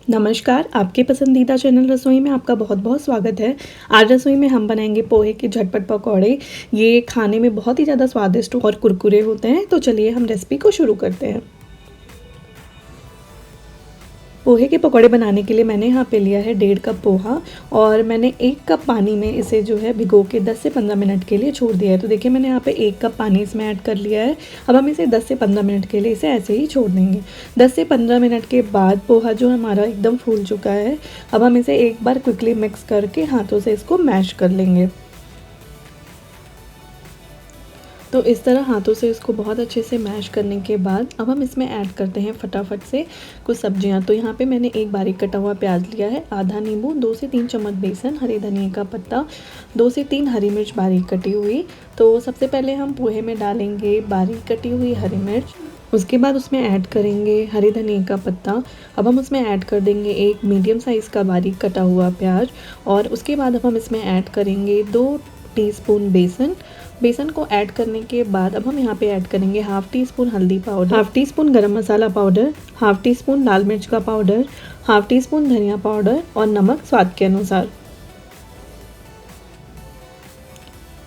नमस्कार, आपके पसंदीदा चैनल रसोई में आपका बहुत बहुत स्वागत है। आज रसोई में हम बनाएंगे पोहे के झटपट पकौड़े। ये खाने में बहुत ही ज़्यादा स्वादिष्ट और कुरकुरे होते हैं। तो चलिए हम रेसिपी को शुरू करते हैं। पोहे के पकौड़े बनाने के लिए मैंने यहाँ पे लिया है 1.5 कप पोहा और मैंने 1 कप पानी में इसे जो है भिगो के 10 से 15 मिनट के लिए छोड़ दिया है। तो देखिए मैंने यहाँ पे 1 कप पानी इसमें ऐड कर लिया है। अब हम इसे 10 से 15 मिनट के लिए इसे ऐसे ही छोड़ देंगे। 10 से 15 मिनट के बाद पोहा जो हमारा एकदम फूल चुका है। अब हम इसे एक बार क्विकली मिक्स करके हाथों से इसको मैश कर लेंगे। तो इस तरह हाथों से इसको बहुत अच्छे से मैश करने के बाद अब हम इसमें ऐड करते हैं फटाफट से कुछ सब्जियां। तो यहाँ पे मैंने एक बारीक कटा हुआ प्याज लिया है, आधा नींबू, 2 से 3 चम्मच बेसन, हरे धनिया का पत्ता, 2 से 3 हरी मिर्च बारीक कटी हुई। तो सबसे पहले हम पोहे में डालेंगे बारीक कटी हुई हरी मिर्च, उसके बाद उसमें ऐड करेंगे हरे धनिया का पत्ता। अब हम उसमें ऐड कर देंगे एक मीडियम साइज़ का बारीक कटा हुआ प्याज और उसके बाद अब हम इसमें ऐड करेंगे 2 टीस्पून बेसन। बेसन को ऐड करने के बाद अब हम यहाँ पे ऐड करेंगे हाफ़ टी स्पून हल्दी पाउडर, हाफ़ टी स्पून गरम मसाला पाउडर, हाफ़ टी स्पून लाल मिर्च का पाउडर, हाफ़ टी स्पून धनिया पाउडर और नमक स्वाद के अनुसार।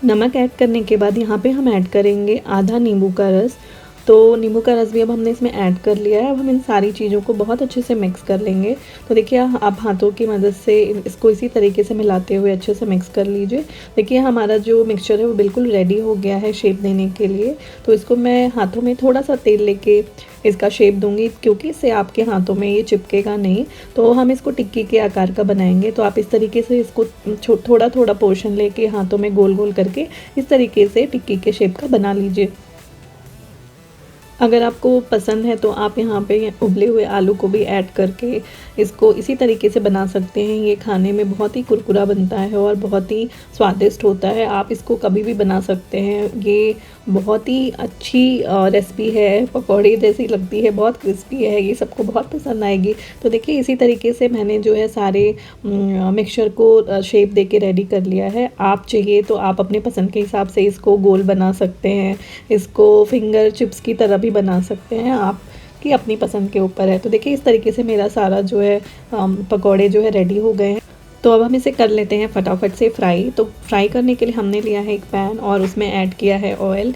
नमक ऐड करने के बाद यहाँ पे हम ऐड करेंगे आधा नींबू का रस। तो नींबू का रस भी अब हमने इसमें ऐड कर लिया है। अब हम इन सारी चीज़ों को बहुत अच्छे से मिक्स कर लेंगे। तो देखिए आप हाथों की मदद से इसको इसी तरीके से मिलाते हुए अच्छे से मिक्स कर लीजिए। देखिए हमारा जो मिक्सचर है वो बिल्कुल रेडी हो गया है शेप देने के लिए। तो इसको मैं हाथों में थोड़ा सा तेल लेके इसका शेप दूंगी, क्योंकि इससे आपके हाथों में ये चिपकेगा नहीं। तो हम इसको टिक्की के आकार का बनाएंगे। तो आप इस तरीके से इसको थोड़ा थोड़ा पोर्शन लेके हाथों में गोल गोल करके इस तरीके से टिक्की के शेप का बना लीजिए। अगर आपको पसंद है तो आप यहाँ पे उबले हुए आलू को भी ऐड करके इसको इसी तरीके से बना सकते हैं। ये खाने में बहुत ही कुरकुरा बनता है और बहुत ही स्वादिष्ट होता है। आप इसको कभी भी बना सकते हैं। ये बहुत ही अच्छी रेसिपी है, पकौड़े जैसी लगती है, बहुत क्रिस्पी है, ये सबको बहुत पसंद आएगी। तो देखिए इसी तरीके से मैंने जो है सारे मिक्सचर को शेप दे के रेडी कर लिया है। आप चाहिए तो आप अपने पसंद के हिसाब से इसको गोल बना सकते हैं, इसको फिंगर चिप्स की तरह भी बना सकते हैं, आप की अपनी पसंद के ऊपर है। तो देखिए इस तरीके से मेरा सारा जो है पकौड़े जो है रेडी हो गए हैं। तो अब हम इसे कर लेते हैं फटाफट से फ्राई। तो फ्राई करने के लिए हमने लिया है एक पैन और उसमें ऐड किया है ऑयल।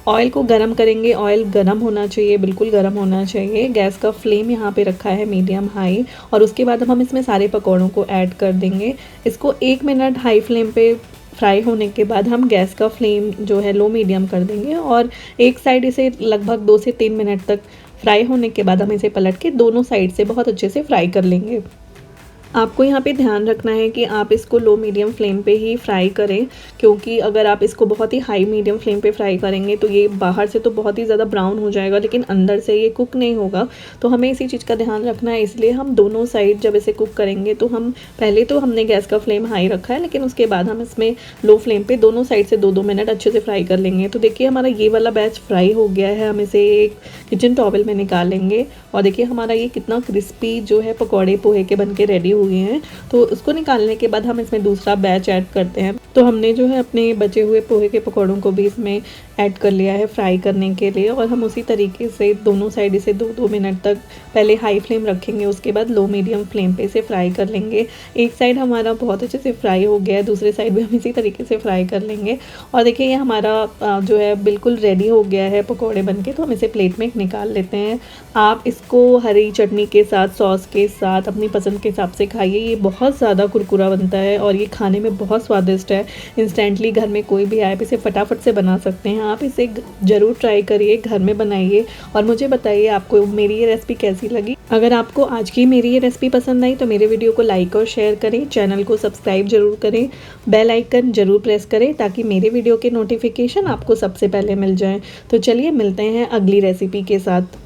ऑयल को गरम करेंगे। ऑयल गरम होना चाहिए, बिल्कुल गरम होना चाहिए। गैस का फ्लेम यहाँ पे रखा है मीडियम हाई और उसके बाद हम इसमें सारे पकौड़ों को ऐड कर देंगे। इसको 1 मिनट हाई फ्लेम पे फ्राई होने के बाद हम गैस का फ्लेम जो है लो मीडियम कर देंगे और एक साइड इसे लगभग 2 से 3 मिनट तक फ्राई होने के बाद हम इसे पलट के दोनों साइड से बहुत अच्छे से फ्राई कर लेंगे। आपको यहाँ पे ध्यान रखना है कि आप इसको लो मीडियम फ्लेम पे ही फ्राई करें, क्योंकि अगर आप इसको बहुत ही हाई मीडियम फ्लेम पे फ्राई करेंगे तो ये बाहर से तो बहुत ही ज़्यादा ब्राउन हो जाएगा, लेकिन अंदर से ये कुक नहीं होगा। तो हमें इसी चीज़ का ध्यान रखना है। इसलिए हम दोनों साइड जब इसे कुक करेंगे तो हम पहले तो हमने गैस का फ्लेम हाई रखा है, लेकिन उसके बाद हम इसमें लो फ्लेम पर दोनों साइड से 2-2 मिनट अच्छे से फ्राई कर लेंगे। तो देखिए हमारा ये वाला बैच फ्राई हो गया है। हम इसे एक किचन टॉवल में निकाल लेंगे और देखिए हमारा ये कितना क्रिस्पी जो है पकौड़े पोहे के बन के रेडी हुए हैं। तो उसको निकालने के बाद हम इसमें दूसरा बैच ऐड करते हैं। तो हमने जो है अपने बचे हुए पोहे के पकौड़ों को भी इसमें ऐड कर लिया है फ्राई करने के लिए और हम उसी तरीके से दोनों साइड इसे 2-2 मिनट तक पहले हाई फ्लेम रखेंगे, उसके बाद लो मीडियम फ्लेम पे इसे फ्राई कर लेंगे। एक साइड हमारा बहुत अच्छे से फ्राई हो गया है, दूसरे साइड भी हम इसी तरीके से फ्राई कर लेंगे। और देखिए ये हमारा जो है बिल्कुल रेडी हो गया है पकौड़े बन के। तो हम इसे प्लेट में निकाल लेते हैं। आप इसको हरी चटनी के साथ, सॉस के साथ अपनी पसंद के हिसाब से खाइए। ये बहुत ज़्यादा कुरकुरा बनता है और ये खाने में बहुत स्वादिष्ट है। इंस्टेंटली घर में कोई भी आए, इसे फटाफट से बना सकते हैं। आप इसे ज़रूर ट्राई करिए, घर में बनाइए और मुझे बताइए आपको मेरी ये रेसिपी कैसी लगी। अगर आपको आज की मेरी ये रेसिपी पसंद आई तो मेरे वीडियो को लाइक और शेयर करें, चैनल को सब्सक्राइब जरूर करें, बेल आइकन जरूर प्रेस करें ताकि मेरे वीडियो के नोटिफिकेशन आपको सबसे पहले मिल जाएं। तो चलिए मिलते हैं अगली रेसिपी के साथ।